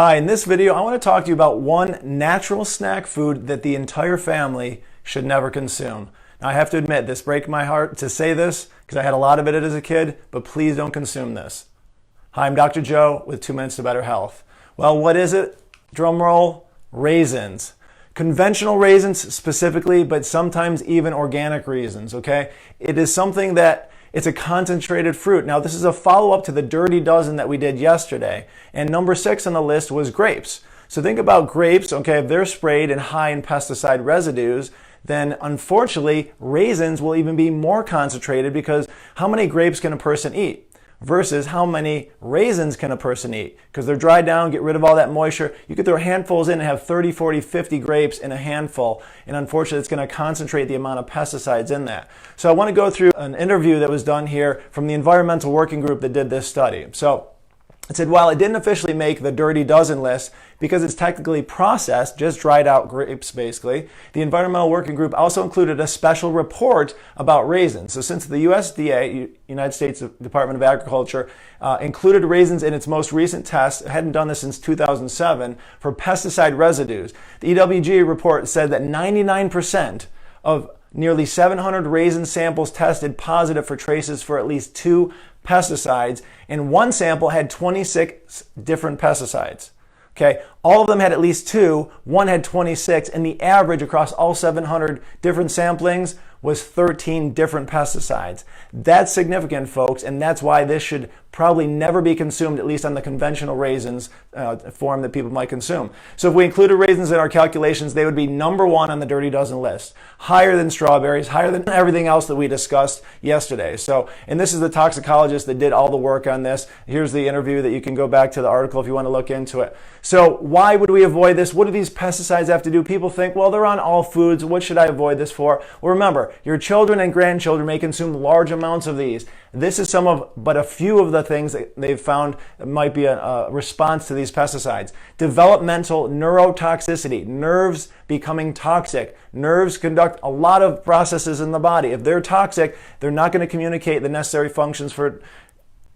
Hi, in this video I want to talk to you about one natural snack food that the entire family should never consume. Now I have to admit, this breaks my heart to say this because I had a lot of it as a kid, but please don't consume this. Hi, I'm Dr. Joe with 2 Minutes to Better Health. Well, what is it? Drum roll, raisins. Conventional raisins specifically, but sometimes even organic raisins, okay? It is something that it's a concentrated fruit. Now, this is a follow-up to the Dirty Dozen that we did yesterday. And number 6 on the list was grapes. So think about grapes, okay, if they're sprayed and high in pesticide residues, then unfortunately, raisins will even be more concentrated because how many grapes can a person eat? Versus how many raisins can a person eat? Because they're dried down, get rid of all that moisture. You could throw handfuls in and have 30, 40, 50 grapes in a handful. And unfortunately, it's going to concentrate the amount of pesticides in that. So I want to go through an interview that was done here from the environmental working group that did this study. So it said, while it didn't officially make the Dirty Dozen list because it's technically processed, just dried out grapes basically, the Environmental Working Group also included a special report about raisins. So since the USDA, United States Department of Agriculture, included raisins in its most recent test, it hadn't done this since 2007, for pesticide residues, the EWG report said that 99% of nearly 700 raisin samples tested positive for traces for at least 2 pesticides, and one sample had 26 different pesticides. Okay, all of them had at least 2, one had 26, and the average across all 700 different samplings was 13 different pesticides. That's significant, folks, and that's why this should probably never be consumed, at least on the conventional raisins form that people might consume. So if we included raisins in our calculations, they would be number 1 on the Dirty Dozen list. Higher than strawberries, higher than everything else that we discussed yesterday. So, and this is the toxicologist that did all the work on this. Here's the interview that you can go back to the article if you want to look into it. So why would we avoid this? What do these pesticides have to do? People think, well, they're on all foods. What should I avoid this for? Well, remember, your children and grandchildren may consume large amounts of these. This is but a few of the things that they've found might be a response to these pesticides. Developmental neurotoxicity, nerves becoming toxic. Nerves conduct a lot of processes in the body. If they're toxic, they're not going to communicate the necessary functions for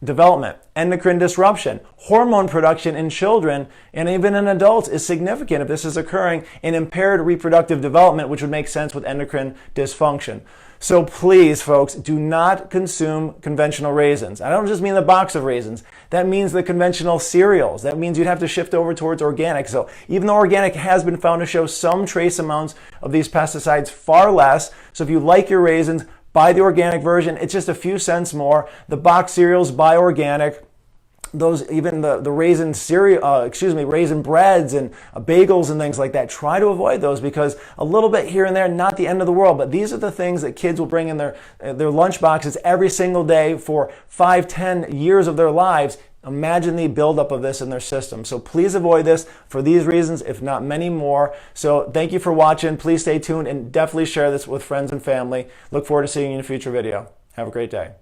development. Endocrine disruption, hormone production in children and even in adults is significant if this is occurring, in impaired reproductive development, which would make sense with endocrine dysfunction. So please, folks, do not consume conventional raisins. I don't just mean the box of raisins. That means the conventional cereals. That means you'd have to shift over towards organic. So even though organic has been found to show some trace amounts of these pesticides, far less. So if you like your raisins, buy the organic version. It's just a few cents more. The box cereals, buy organic. Those, even the raisin cereal, raisin breads and bagels and things like that. Try to avoid those because a little bit here and there, not the end of the world. But these are the things that kids will bring in their lunch boxes every single day for 5, 10 years of their lives. Imagine the buildup of this in their system. So please avoid this for these reasons, if not many more. So thank you for watching. Please stay tuned and definitely share this with friends and family. Look forward to seeing you in a future video. Have a great day.